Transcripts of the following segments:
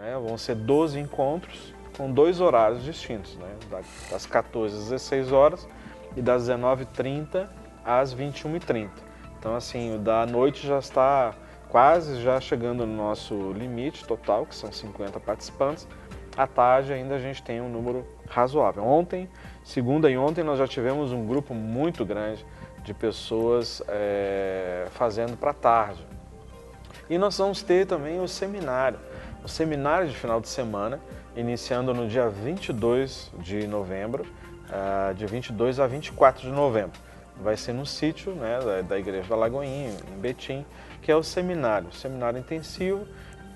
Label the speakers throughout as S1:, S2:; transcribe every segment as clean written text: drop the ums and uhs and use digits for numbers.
S1: né? Vão ser 12 encontros com 2 horários distintos, né? Das 14 às 16 horas e das 19h30 às 21h30. Então, assim, o da noite já está quase já chegando no nosso limite total, que são 50 participantes. À tarde ainda a gente tem um número razoável. Ontem, segunda e ontem, nós já tivemos um grupo muito grande de pessoas fazendo para tarde. E nós vamos ter também o seminário de final de semana, iniciando no dia 22 de novembro, de 22 a 24 de novembro. Vai ser no sítio, né, da Igreja da Lagoinha, em Betim, que é o seminário intensivo,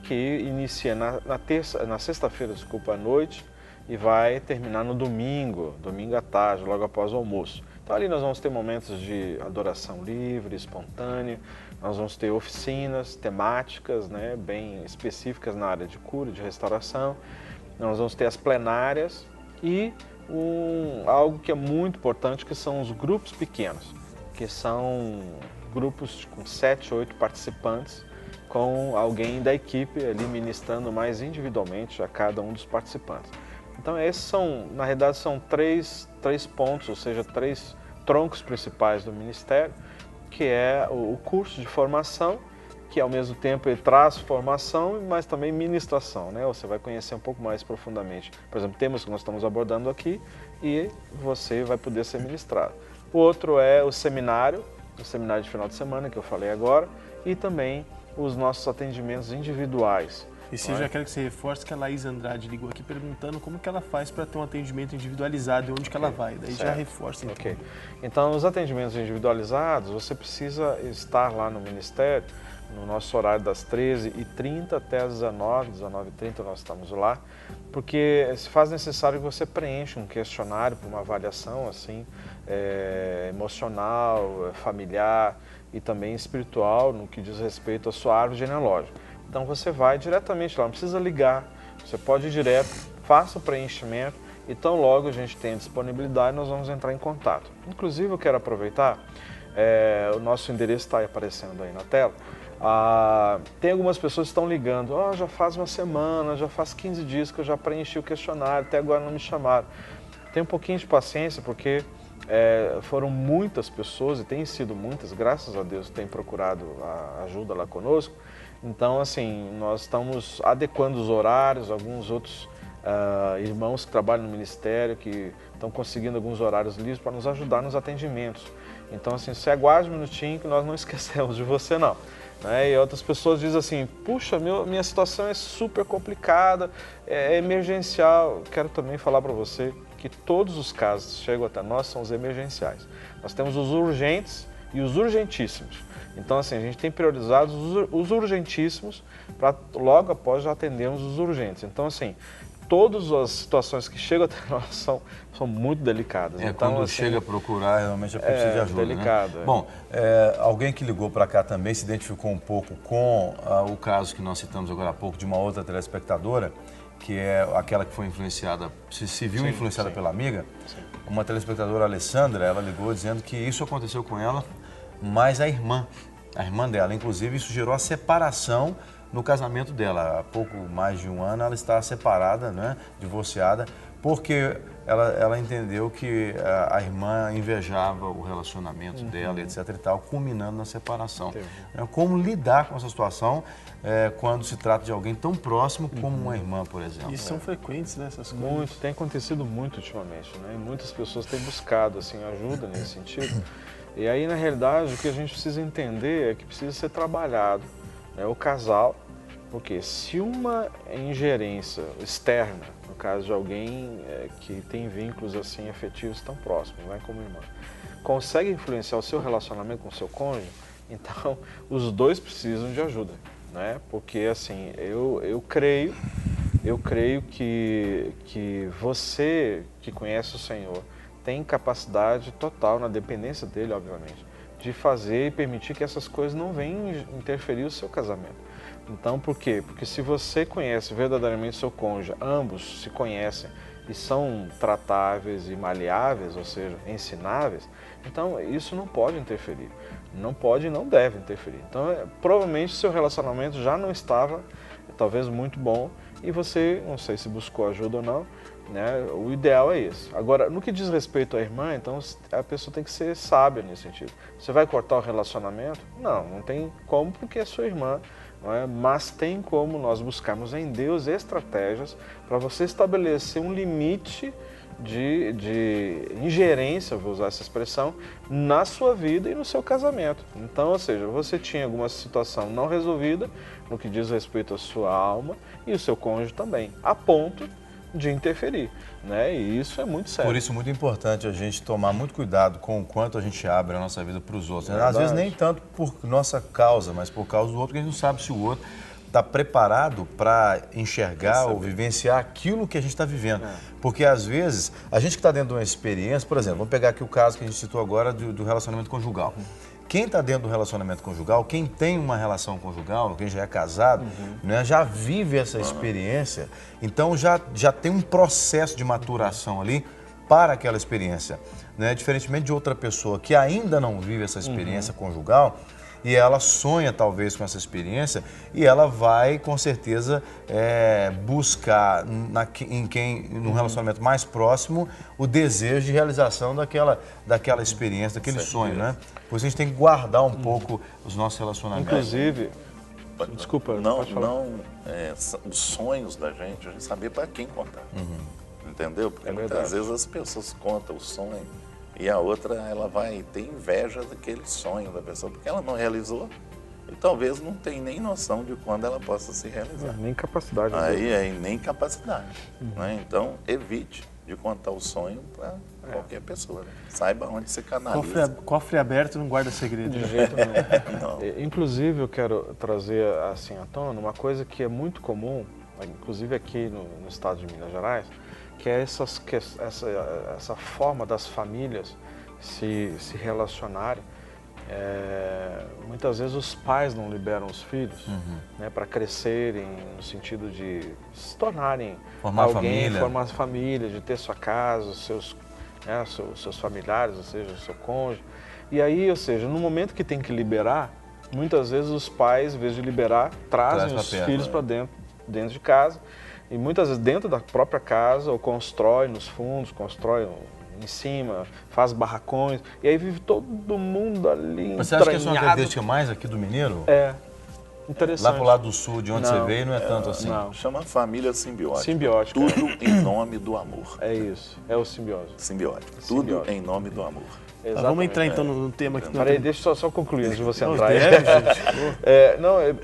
S1: que inicia na sexta-feira, à noite, e vai terminar no domingo à tarde, logo após o almoço. Então ali nós vamos ter momentos de adoração livre, espontânea, nós vamos ter oficinas temáticas, né, bem específicas na área de cura, de restauração, nós vamos ter as plenárias e algo que é muito importante, que são os grupos pequenos, que são grupos com 7, 8 participantes, com alguém da equipe ali ministrando mais individualmente a cada um dos participantes. Então esses são, na realidade, são três pontos, ou seja, 3 troncos principais do ministério, que é o curso de formação, que ao mesmo tempo ele traz formação, mas também ministração, né? Você vai conhecer um pouco mais profundamente, por exemplo, temas que nós estamos abordando aqui, e você vai poder ser ministrado. O outro é o seminário de final de semana, que eu falei agora, e também os nossos atendimentos individuais.
S2: E se eu já quero que você reforce que a Laís Andrade ligou aqui perguntando como que ela faz para ter um atendimento individualizado e onde que ela vai. Daí certo. Já reforça então.
S1: Ok. Então, os atendimentos individualizados, você precisa estar lá no Ministério, no nosso horário das 13h30 até as 19h30 nós estamos lá, porque se faz necessário que você preencha um questionário para uma avaliação assim, emocional, familiar e também espiritual, no que diz respeito à sua árvore genealógica. Então você vai diretamente lá, não precisa ligar, você pode ir direto, faça o preenchimento e tão logo a gente tem disponibilidade, nós vamos entrar em contato. Inclusive eu quero aproveitar, o nosso endereço está aparecendo aí na tela. Tem algumas pessoas que estão ligando, já faz uma semana, já faz 15 dias que eu já preenchi o questionário, até agora não me chamaram. Tenha um pouquinho de paciência, porque foram muitas pessoas, e têm sido muitas, graças a Deus, têm procurado a ajuda lá conosco. Então, assim, nós estamos adequando os horários, alguns outros irmãos que trabalham no ministério, que estão conseguindo alguns horários livres para nos ajudar nos atendimentos. Então, assim, você aguarde um minutinho que nós não esquecemos de você, não. E outras pessoas dizem assim, puxa, minha situação é super complicada, é emergencial. Quero também falar para você que todos os casos que chegam até nós são os emergenciais. Nós temos os urgentes e os urgentíssimos. Então, assim, a gente tem priorizado os urgentíssimos para logo após já atendermos os urgentes. Então, assim, todas as situações que chegam até nós são muito delicadas. Então,
S3: quando
S1: assim,
S3: chega a procurar, realmente é preciso de ajuda,
S1: delicado,
S3: né? Bom, alguém que ligou para cá também se identificou um pouco com o caso que nós citamos agora há pouco de uma outra telespectadora, que é aquela que foi influenciada, se viu influenciada pela amiga.
S1: Sim.
S3: Uma telespectadora, Alessandra, ela ligou dizendo que isso aconteceu com ela, mas a irmã dela, inclusive, isso gerou a separação no casamento dela. Há pouco mais de um ano ela está separada, né, divorciada, porque ela entendeu que a irmã invejava o relacionamento dela, etc. e tal, culminando na separação. Como lidar com essa situação quando se trata de alguém tão próximo como uma irmã, por exemplo?
S2: E são frequentes, né, essas coisas?
S1: Muito, tem acontecido muito ultimamente, né? E muitas pessoas têm buscado assim, ajuda nesse sentido. E aí, na realidade, o que a gente precisa entender é que precisa ser trabalhado, né, o casal, porque se uma ingerência externa, no caso de alguém que tem vínculos assim afetivos tão próximos, né, como irmã, consegue influenciar o seu relacionamento com o seu cônjuge, então os dois precisam de ajuda, né? Porque assim, eu creio que você que conhece o Senhor tem capacidade total, na dependência dele, obviamente, de fazer e permitir que essas coisas não venham interferir no seu casamento. Então, por quê? Porque se você conhece verdadeiramente seu cônjuge, ambos se conhecem e são tratáveis e maleáveis, ou seja, ensináveis, então isso não pode interferir. Não pode e não deve interferir. Então, provavelmente seu relacionamento já não estava, talvez, muito bom, e você, não sei se buscou ajuda ou não, né? O ideal é esse. Agora, no que diz respeito à irmã, então a pessoa tem que ser sábia nesse sentido. Você vai cortar o relacionamento? Não tem como, porque é sua irmã, não é? Mas tem como nós buscarmos em Deus estratégias para você estabelecer um limite de ingerência, vou usar essa expressão, na sua vida e no seu casamento. Então, ou seja, você tinha alguma situação não resolvida no que diz respeito à sua alma e o seu cônjuge também, a ponto de interferir, né? E isso é muito sério.
S3: Por isso é muito importante a gente tomar muito cuidado com o quanto a gente abre a nossa vida para os outros. Às vezes nem tanto por nossa causa, mas por causa do outro, que a gente não sabe se o outro está preparado para enxergar ou vivenciar aquilo que a gente está vivendo. Porque às vezes, a gente que está dentro de uma experiência, por exemplo, vamos pegar aqui o caso que a gente citou agora do relacionamento conjugal. Quem está dentro do relacionamento conjugal, quem tem uma relação conjugal, quem já é casado, né, já vive essa experiência, então já tem um processo de maturação ali para aquela experiência. Né? Diferentemente de outra pessoa que ainda não vive essa experiência conjugal, e ela sonha talvez com essa experiência e ela vai com certeza buscar num relacionamento mais próximo o desejo de realização daquela experiência, daquele sonho, né? Por isso a gente tem que guardar um pouco os nossos relacionamentos.
S1: Inclusive, desculpa, pode falar.
S4: Os sonhos da gente, a gente saber para quem contar, entendeu? Porque muitas vezes as pessoas contam o sonho e a outra, ela vai ter inveja daquele sonho da pessoa, porque ela não realizou e talvez não tem nem noção de quando ela possa se realizar.
S1: Nem capacidade.
S4: Nem capacidade. Né? Então, evite de contar o sonho para qualquer pessoa. Né? Saiba onde você canaliza.
S2: Cofre aberto não guarda segredo.
S1: De jeito nenhum.
S4: Não.
S1: Inclusive, eu quero trazer assim à tona uma coisa que é muito comum, inclusive aqui no estado de Minas Gerais, que é essa forma das famílias se relacionarem. Muitas vezes os pais não liberam os filhos, né, para crescerem no sentido de se tornarem formar família, de ter sua casa, seus familiares, ou seja, o seu cônjuge. E aí, ou seja, no momento que tem que liberar, muitas vezes os pais, em vez de liberar, trazem os filhos para dentro de casa. E muitas vezes dentro da própria casa, ou constrói nos fundos, constrói em cima, faz barracões, e aí vive todo mundo ali.
S3: Mas você acha que isso é uma característica mais aqui do mineiro?
S1: Interessante.
S3: Lá pro lado do sul, de onde você veio, não é tanto assim?
S1: Não.
S4: Chama família simbiótica.
S1: Simbiótica.
S4: Tudo em nome do amor.
S1: É isso, é o simbiose.
S4: Simbiótica. Tudo em nome do amor.
S2: Vamos entrar então no tema aqui.
S1: Peraí, deixa eu só concluir antes de você entrar.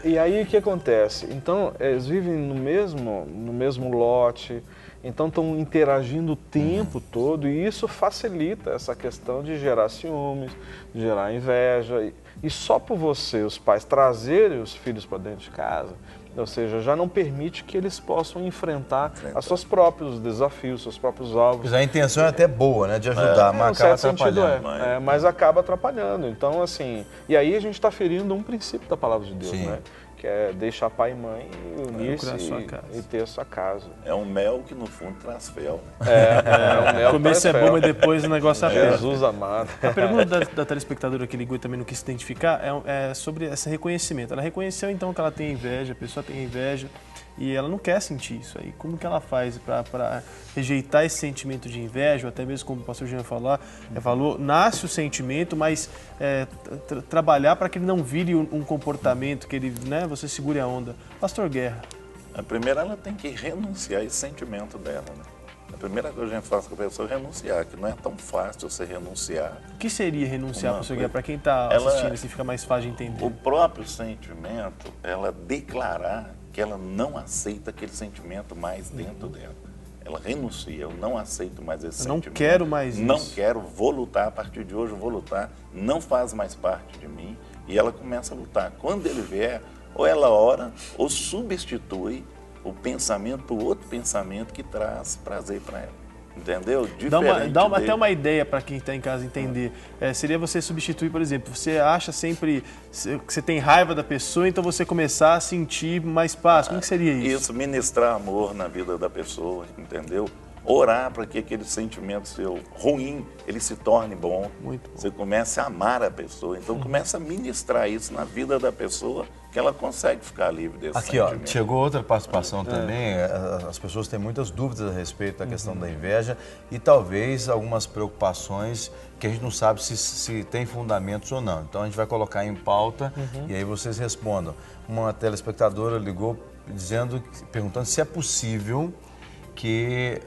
S1: E aí o que acontece? Então, eles vivem no mesmo lote, então estão interagindo o tempo todo e isso facilita essa questão de gerar ciúmes, de gerar inveja. E só por você, os pais, trazerem os filhos para dentro de casa, ou seja, já não permite que eles possam enfrentar os seus próprios desafios, seus próprios alvos.
S3: Pois a intenção é até boa, né, de ajudar, mas acaba atrapalhando.
S1: Mas acaba atrapalhando. Então, assim, e aí a gente está ferindo um princípio da palavra de Deus, né? Que é deixar pai e mãe unir-se e ter a sua casa.
S4: É um mel que no fundo traz fel.
S1: Um mel.
S2: O começo é bom, mas depois o negócio aperta.
S1: Jesus amado.
S2: A pergunta da telespectadora que ligou e também não quis se identificar é sobre esse reconhecimento. Ela reconheceu então que ela tem inveja, a pessoa tem inveja e ela não quer sentir isso aí. Como que ela faz para rejeitar esse sentimento de inveja, ou até mesmo como o pastor Jean falou, nasce o sentimento, mas trabalhar para que ele não vire um comportamento, que ele, né, você segure a onda. Pastor Guerra.
S4: A primeira, ela tem que renunciar a esse sentimento dela, né? A primeira coisa que a gente faz com a pessoa é renunciar, que não é tão fácil você renunciar.
S2: O que seria renunciar, pastor Guerra, para quem está assistindo, assim fica mais fácil de entender?
S4: O próprio sentimento, ela declarar que ela não aceita aquele sentimento mais dentro dela. Ela renuncia, eu não aceito mais esse sentimento.
S2: Não quero mais isso.
S4: Não quero, vou lutar, a partir de hoje eu vou lutar, não faz mais parte de mim. E ela começa a lutar. Quando ele vier, ou ela ora, ou substitui o pensamento por outro pensamento que traz prazer para ela. Entendeu?
S2: Dá até uma ideia para quem está em casa entender. Seria você substituir, por exemplo, você acha sempre que você tem raiva da pessoa, então você começar a sentir mais paz. Como que seria isso?
S4: Isso, ministrar amor na vida da pessoa, entendeu? Orar para que aquele sentimento seu ruim, ele se torne bom.
S2: Muito bom.
S4: Você comece a amar a pessoa. Então, começa a ministrar isso na vida da pessoa que ela consegue ficar livre desse
S3: Aqui, ó,
S4: sentimento.
S3: chegou outra participação também. As pessoas têm muitas dúvidas a respeito da questão da inveja e talvez algumas preocupações que a gente não sabe se tem fundamentos ou não. Então a gente vai colocar em pauta e aí vocês respondam. Uma telespectadora ligou perguntando se é possível que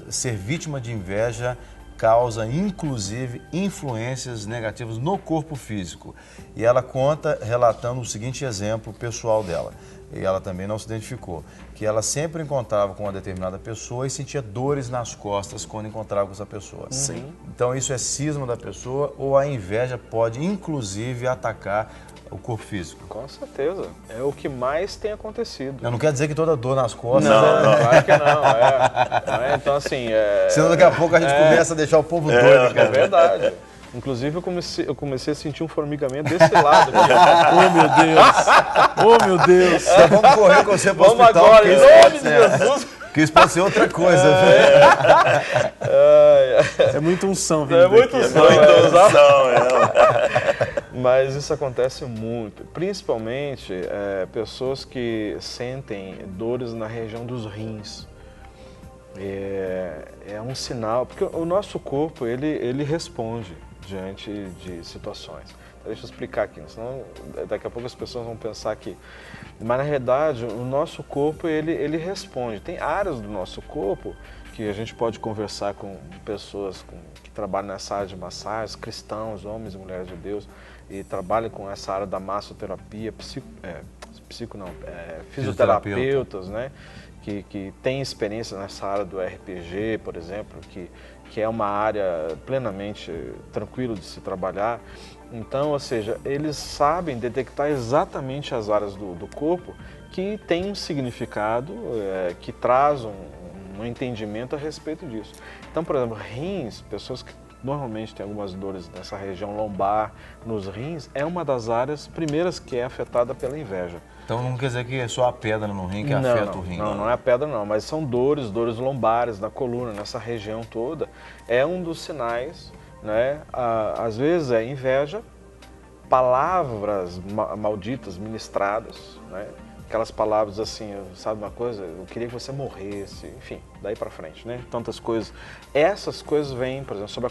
S3: ser vítima de inveja causa, inclusive, influências negativas no corpo físico. E ela conta, relatando o seguinte exemplo pessoal dela, e ela também não se identificou, que ela sempre encontrava com uma determinada pessoa e sentia dores nas costas quando encontrava com essa pessoa.
S4: Sim.
S3: Então isso é cisma da pessoa ou a inveja pode, inclusive, atacar o corpo físico?
S1: Com certeza. É o que mais tem acontecido.
S3: Eu não quero dizer que toda dor nas costas...
S1: Claro que não. Então, assim...
S3: Senão daqui a pouco a gente começa a deixar o povo doido, cara.
S1: É verdade. Inclusive, eu comecei a sentir um formigamento desse lado aqui.
S2: Oh, meu Deus! Oh, meu Deus!
S3: Então vamos correr com você para o
S1: Vamos
S3: hospital.
S1: agora,
S3: porque
S1: em
S3: isso
S1: nome
S3: pode
S1: de
S3: ser-
S1: Jesus!
S3: Porque isso pode ser outra coisa.
S2: É muita unção, vindo
S1: É muito
S2: daqui.
S1: só, exato.
S4: Não,
S1: Mas isso acontece muito, principalmente pessoas que sentem dores na região dos rins. É um sinal, porque o nosso corpo ele responde diante de situações. Então, deixa eu explicar aqui, senão daqui a pouco as pessoas vão pensar que... Mas na realidade o nosso corpo ele responde. Tem áreas do nosso corpo que a gente pode conversar com pessoas que trabalham nessa área de massagens, cristãos, homens e mulheres de Deus, e trabalham com essa área da massoterapia, fisioterapeutas, né? Que têm experiência nessa área do RPG, por exemplo, que é uma área plenamente tranquila de se trabalhar. Então, ou seja, eles sabem detectar exatamente as áreas do corpo que têm um significado, que traz um entendimento a respeito disso. Então, por exemplo, rins, pessoas que normalmente têm algumas dores nessa região lombar, nos rins, é uma das áreas primeiras que é afetada pela inveja.
S3: Então não quer dizer que é só a pedra no rim que afeta o rim.
S1: Não é a pedra não, mas são dores lombares na coluna, nessa região toda. É um dos sinais, né? Às vezes é inveja, palavras malditas ministradas, né? Aquelas palavras assim, sabe uma coisa? Eu queria que você morresse, enfim, daí pra frente, né? Tantas coisas. Essas coisas vêm, por exemplo, sobre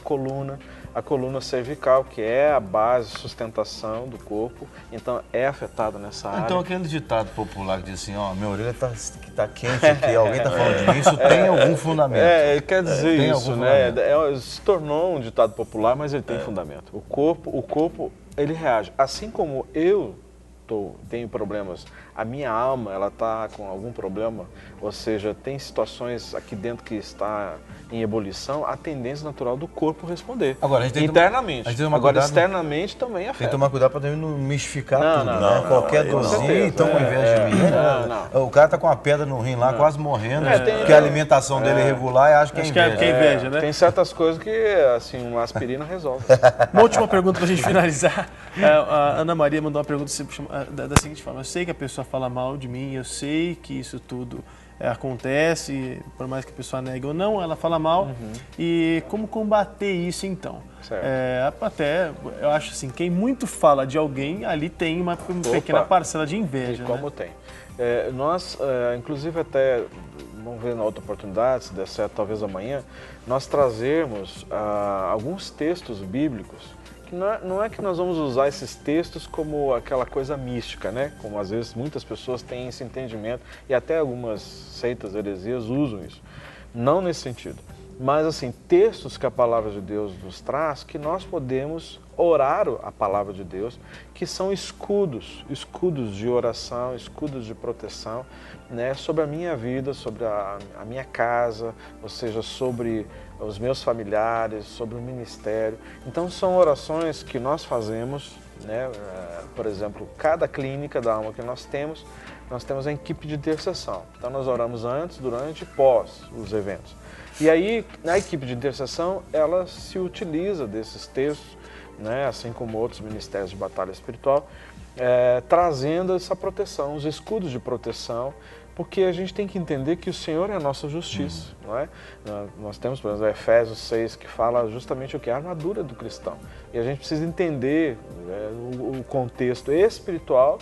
S1: a coluna cervical, que é a base de sustentação do corpo, então é afetada nessa área.
S3: Então aquele ditado popular que diz assim, ó, minha orelha tá quente aqui, alguém tá falando de mim, isso tem algum fundamento.
S1: Quer dizer
S3: tem
S1: isso,
S3: algum
S1: né?
S3: fundamento.
S1: Se tornou um ditado popular, mas ele tem fundamento. O corpo, ele reage. Assim como eu tenho problemas, a minha alma, ela está com algum problema, ou seja, tem situações aqui dentro que está em ebulição, a tendência natural do corpo responder.
S3: Agora, a gente tem que
S1: internamente.
S3: a gente tem que tomar
S1: Agora,
S3: cuidado.
S1: externamente também
S3: Tem
S1: afeta.
S3: que tomar cuidado para não mistificar
S1: Não,
S3: tudo,
S1: não,
S3: né?
S4: não,
S3: Qualquer
S4: aí com
S3: dorzinho,
S1: certeza.
S3: então com inveja de mim.
S1: Não.
S3: O cara tá com uma pedra no rim lá, quase morrendo,
S1: tem-
S3: porque a alimentação dele é irregular e acha que é
S2: Acho que é
S3: inveja.
S2: inveja, né?
S1: Tem certas coisas que, assim, uma aspirina resolve.
S2: Uma última pergunta pra gente finalizar. A Ana Maria mandou uma pergunta da seguinte forma: eu sei que a pessoa fala mal de mim, eu sei que isso tudo acontece, por mais que a pessoa negue ou não, ela fala mal. E como combater isso então?
S1: Certo.
S2: Até, eu acho assim, quem muito fala de alguém, ali tem uma pequena parcela de inveja.
S1: E como
S2: né?
S1: tem. Nós, inclusive até, vamos ver na outra oportunidade, se der certo, talvez amanhã, nós trazermos alguns textos bíblicos, que não é que nós vamos usar esses textos como aquela coisa mística, né? Como às vezes muitas pessoas têm esse entendimento, e até algumas seitas, heresias usam isso. Não nesse sentido. Mas assim, textos que a palavra de Deus nos traz, que nós podemos orar a palavra de Deus, que são escudos de oração, escudos de proteção, né, sobre a minha vida, sobre a minha casa, ou seja, sobre os meus familiares, sobre o ministério. Então são orações que nós fazemos, né, por exemplo, cada clínica da alma que nós temos a equipe de intercessão. Então nós oramos antes, durante e pós os eventos. E aí, na equipe de intercessão, ela se utiliza desses textos, né, assim como outros ministérios de batalha espiritual, trazendo essa proteção, os escudos de proteção, Porque a gente tem que entender que o Senhor é a nossa justiça, não é? Nós temos, por exemplo, Efésios 6, que fala justamente o que é a armadura do cristão. E a gente precisa entender o contexto espiritual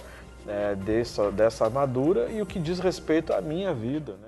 S1: dessa armadura e o que diz respeito à minha vida, né?